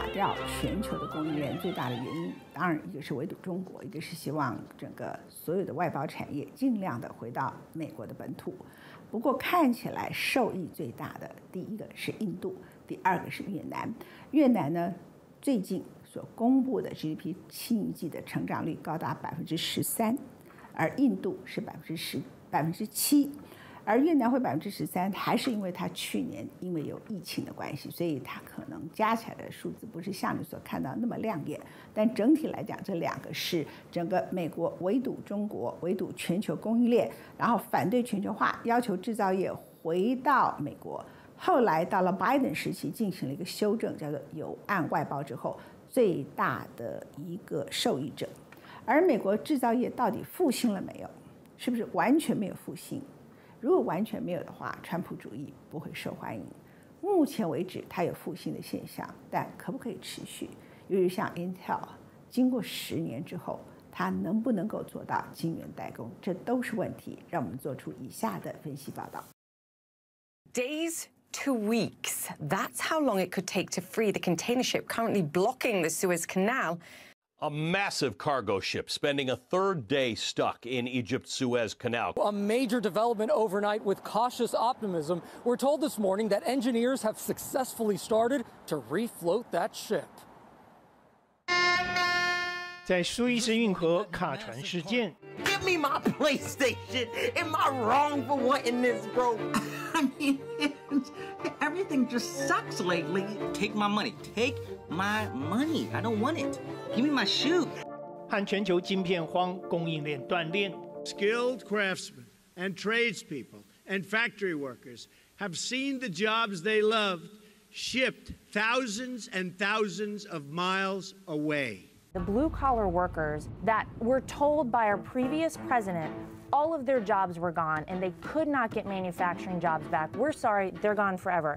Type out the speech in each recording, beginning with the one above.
垮掉全球的供应链最大的原因，当然一个是围堵中国，一个是希望整个所有的外包产业尽量的回到美国的本土。不过看起来受益最大的，第一个是印度，第二个是越南。越南呢，最近所公布的 GDP 7季的成长率高达13%，而印度是7%。而越南会13%，还是因为它去年因为有疫情的关系，所以它可能加起来的数字不是像你所看到那么亮眼。但整体来讲，这两个是整个美国围堵中国、围堵全球供应链，然后反对全球化，要求制造业回到美国。后来到了拜登时期，进行了一个修正，叫做有案外包之后，最大的一个受益者。而美国制造业到底复兴了没有？是不是完全没有复兴？如果完全没有的话，川普主义不会受欢迎。目前为止，它有复兴的现象，但可不可以持续？尤其像 Intel， 经过10年之后，它能不能够做到晶圆代工，这都是问题。让我们做出以下的分析报道。Days to weeks. That's how long it could take to free the container ship currently blocking the Suez Canal. A massive cargo ship spending a third day stuck in Egypt's Suez Canal. A major development overnight with cautious optimism. We're told this morning that engineers have successfully started to refloat that ship. 在苏伊士运河卡船事件 Give me my PlayStation. Am I wrong for wanting this, bro? I mean, everything just sucks lately. Take my money. Take my money. I don't want it. Give me my shoe. 和全球晶片荒、供应链断裂。Skilled craftsmen and tradespeople and factory workers have seen the jobs they loved shipped thousands and thousands of miles away. The blue-collar workers that were told by our previous president all of their jobs were gone and they could not get manufacturing jobs back. We're sorry, they're gone forever.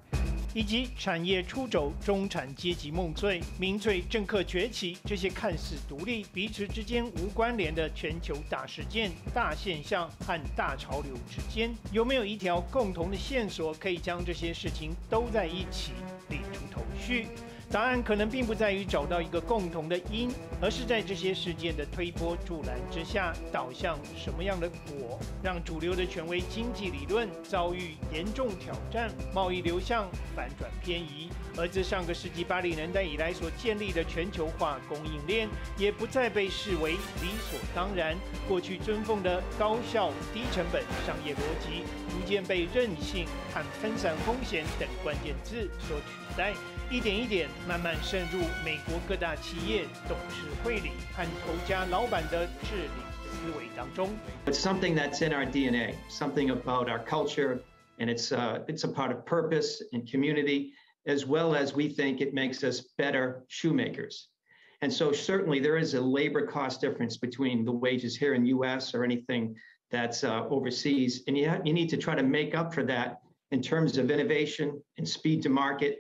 以及产业出走、中产阶级梦碎、民粹政客崛起，这些看似独立、彼此之间无关联的全球大事件、大现象和大潮流之间，有没有一条共同的线索，可以将这些事情都在一起理出头绪？答案可能并不在于找到一个共同的因，而是在这些事件的推波助澜之下，导向什么样的果，让主流的权威经济理论遭遇严重挑战，贸易流向反转偏移，而自上个世纪80年代以来所建立的全球化供应链，也不再被视为理所当然。过去尊奉的高效、低成本商业逻辑，逐渐被韧性和分散风险等关键字所取代。一点一点慢慢渗入美国各大企业董事会里和头家老板的治理思维当中。It's something that's in our DNA, something about our culture, and it's a part of purpose and community, as well as we think it makes us better shoemakers. And so certainly there is a labor cost difference between the wages here in the U.S. or anything that's overseas, and you need to try to make up for that in terms of innovation and speed to market.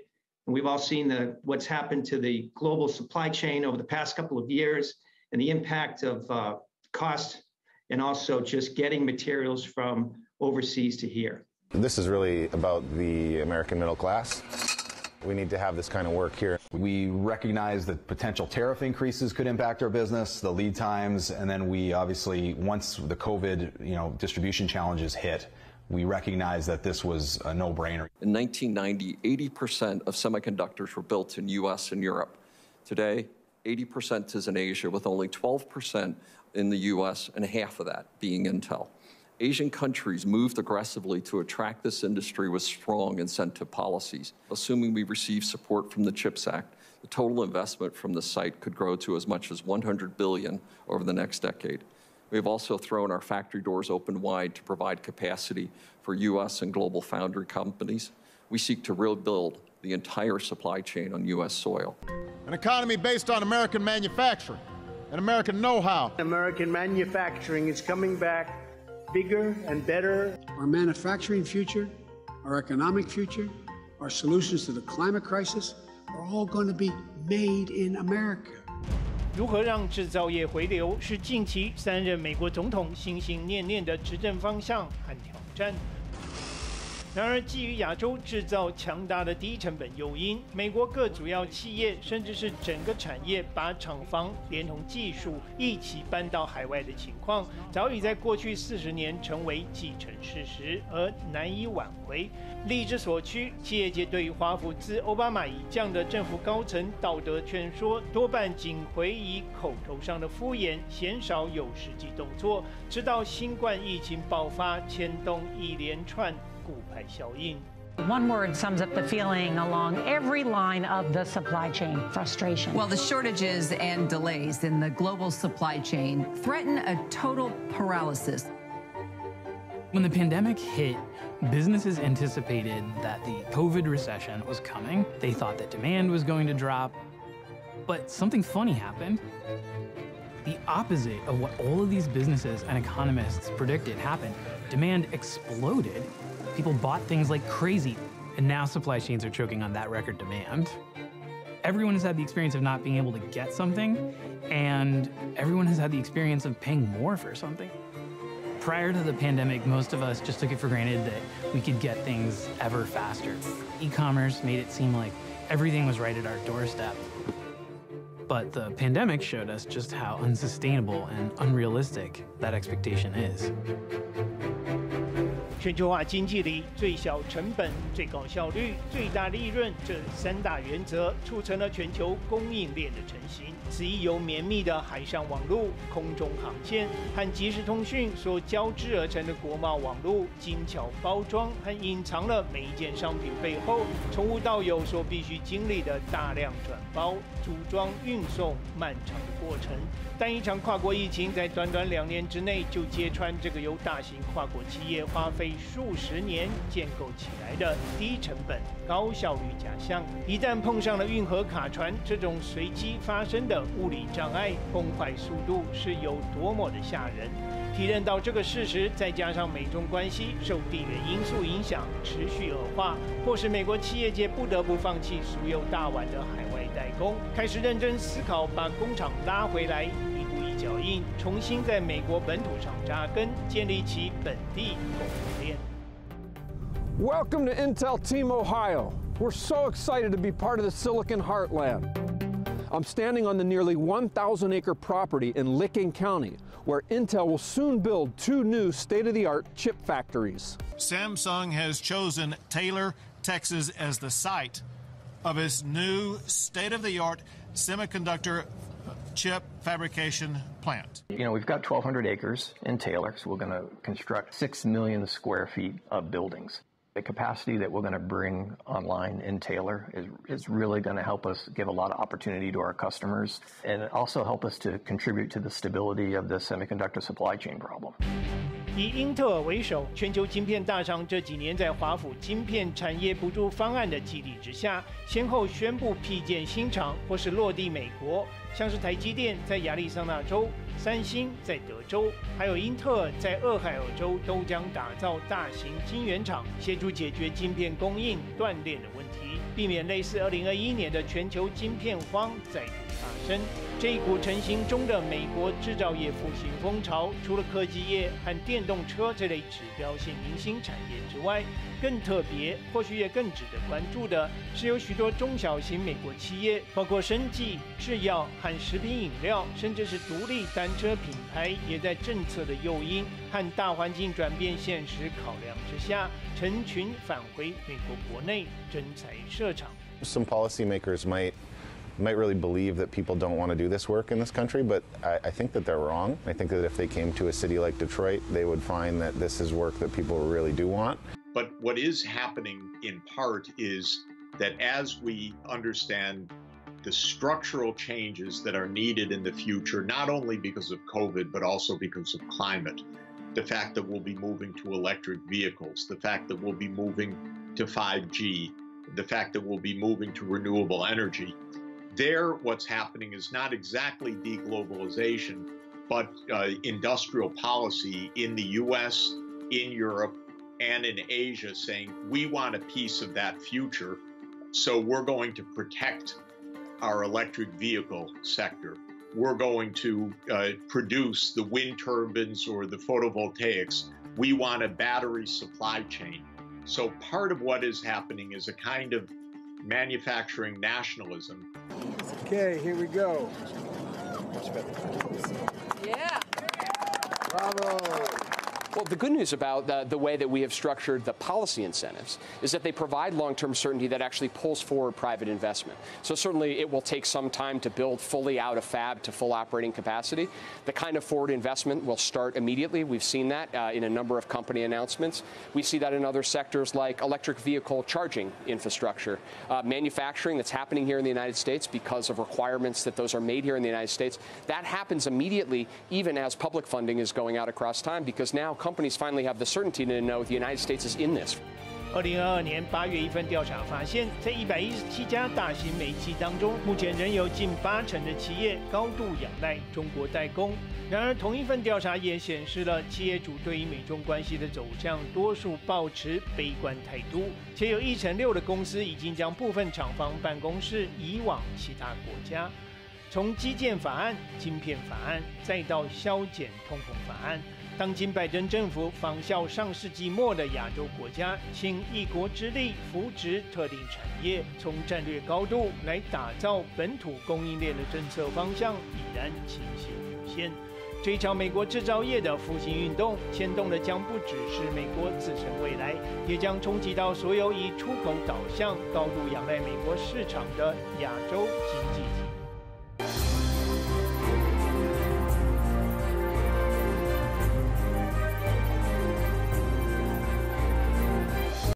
And we've all seen what's happened to the global supply chain over the past couple of years and the impact of cost and also just getting materials from overseas to here. This is really about the American middle class. We need to have this kind of work here. We recognize that potential tariff increases could impact our business, the lead times, and then we obviously, once the COVID, distribution challenges hit, we recognize that this was a no-brainer. In 1990, 80% of semiconductors were built in US and Europe. Today, 80% is in Asia, with only 12% in the US and half of that being Intel. Asian countries moved aggressively to attract this industry with strong incentive policies. Assuming we receive support from the CHIPS Act, the total investment from the site could grow to as much as $100 billion over the next decade. We've also thrown our factory doors open wide to provide capacity for U.S. and global foundry companies. We seek to rebuild the entire supply chain on U.S. soil. An economy based on American manufacturing and American know-how. American manufacturing is coming back bigger and better. Our manufacturing future, our economic future, our solutions to the climate crisis are all going to be made in America. 如何让制造业回流，是近期3任美国总统心心念念的执政方向和挑战。然而，基于亚洲制造强大的低成本诱因，美国各主要企业甚至是整个产业把厂房连同技术一起搬到海外的情况，早已在过去40年成为既成事实，而难以挽回。力之所趋，企业界对于华府自奥巴马以降的政府高层道德劝说，多半仅回以口头上的敷衍，鲜少有实际动作，直到新冠疫情爆发，牵动一连串骨牌效应。One word sums up the feeling along every line of the supply chain: frustration. Well, the shortages and delays in the global supply chain threaten a total paralysis. When the pandemic hit, businesses anticipated that the COVID recession was coming. They thought that demand was going to drop. But something funny happened. The opposite of what all of these businesses and economists predicted happened. Demand exploded. People bought things like crazy, and now supply chains are choking on that record demand. Everyone has had the experience of not being able to get something, and everyone has had the experience of paying more for something. Prior to the pandemic, most of us just took it for granted that we could get things ever faster. E-commerce made it seem like everything was right at our doorstep. But the pandemic showed us just how unsustainable and unrealistic that expectation is. 全球化经济里，最小成本、最高效率、最大利润这3大原则，促成了全球供应链的成型。此一由绵密的海上网络、空中航线和即时通讯所交织而成的国贸网络，精巧包装和隐藏了每一件商品背后从无到有所必须经历的大量转包、组装、运送漫长的过程。但一场跨国疫情在短短2年之内就揭穿这个由大型跨国企业花费数十年建构起来的低成本、高效率假象。一旦碰上了运河卡船这种随机发生的物理障碍，崩坏速度是有多么的吓人。体认到这个事实，再加上美中关系受地缘因素影响持续恶化，迫使美国企业界不得不放弃所有大碗的海外代工，开始认真思考把工厂拉回来，一步一脚印，重新在美国本土上扎根，建立起本地供应链。Welcome to Intel Team Ohio. We're so excited to be part of the Silicon Heartland. I'm standing on the nearly 1,000-acre property in Licking County, where Intel will soon build 2 new state-of-the-art chip factories. Samsung has chosen Taylor, Texas as the site of its new state-of-the-art semiconductor chip fabrication plant. You know, we've got 1,200 acres in Taylor, so we're going to construct 6 million square feet of buildings. The capacity that we're going to bring online in Taylor is really going to help us give a lot of opportunity to our customers and also help us to contribute to the stability of the semiconductor supply chain problem. 以英特尔为首，全球晶片大厂这几年在华府晶片产业补助方案的激励之下，先后宣布辟建新厂或是落地美国，像是台积电在亚利桑那州、三星在德州，还有英特尔在俄亥俄州都将打造大型晶圆厂，协助解决晶片供应断裂的问题，避免类似2021年的全球晶片荒再度发生。这一股成型中的美国制造业复兴风潮，除了科技业和电动车这类指标性明星产业之外，更特别，或许也更值得关注的是，有许多中小型美国企业，包括生技、制药和食品饮料，甚至是独立单车品牌，也在政策的诱因和大环境转变现实考量之下，成群返回美国国内征才设厂。Some policymakers might really believe that people don't want to do this work in this country, but I think that they're wrong. I think that if they came to a city like Detroit, they would find that this is work that people really do want. But what is happening in part is that as we understand the structural changes that are needed in the future, not only because of COVID, but also because of climate, the fact that we'll be moving to electric vehicles, the fact that we'll be moving to 5G, the fact that we'll be moving to renewable energy, there, what's happening is not exactly deglobalization, but industrial policy in the US, in Europe, and in Asia saying, we want a piece of that future, so we're going to protect our electric vehicle sector. We're going to produce the wind turbines or the photovoltaics. We want a battery supply chain. So part of what is happening is a kind of manufacturing nationalism. Okay, here we go. Yeah. Bravo. Well, the good news about the way that we have structured the policy incentives is that they provide long-term certainty that actually pulls forward private investment. So certainly it will take some time to build fully out a fab to full operating capacity. The kind of forward investment will start immediately. We've seen that in a number of company announcements. We see that in other sectors like electric vehicle charging infrastructure, manufacturing that's happening here in the United States because of requirements that those are made here in the United States. That happens immediately, even as public funding is going out across time, because now companies finally have the certainty to know the United States is in this. 2022年8月一份调查发现，在117家大型美企当中，目前仍有近80%的企业高度仰赖中国代工。然而，同一份调查也显示了企业主对于美中关系的走向，多数抱持悲观态度，且有1/6的公司已经将部分厂房办公室移往其他国家。从基建法案、晶片法案，再到削减通膨法案。当今拜登政府仿效上世纪末的亚洲国家，倾一国之力扶植特定产业，从战略高度来打造本土供应链的政策方向已然清晰浮现。这一场美国制造业的复兴运动，牵动的将不只是美国自身未来，也将冲击到所有以出口导向、高度仰赖美国市场的亚洲经济体。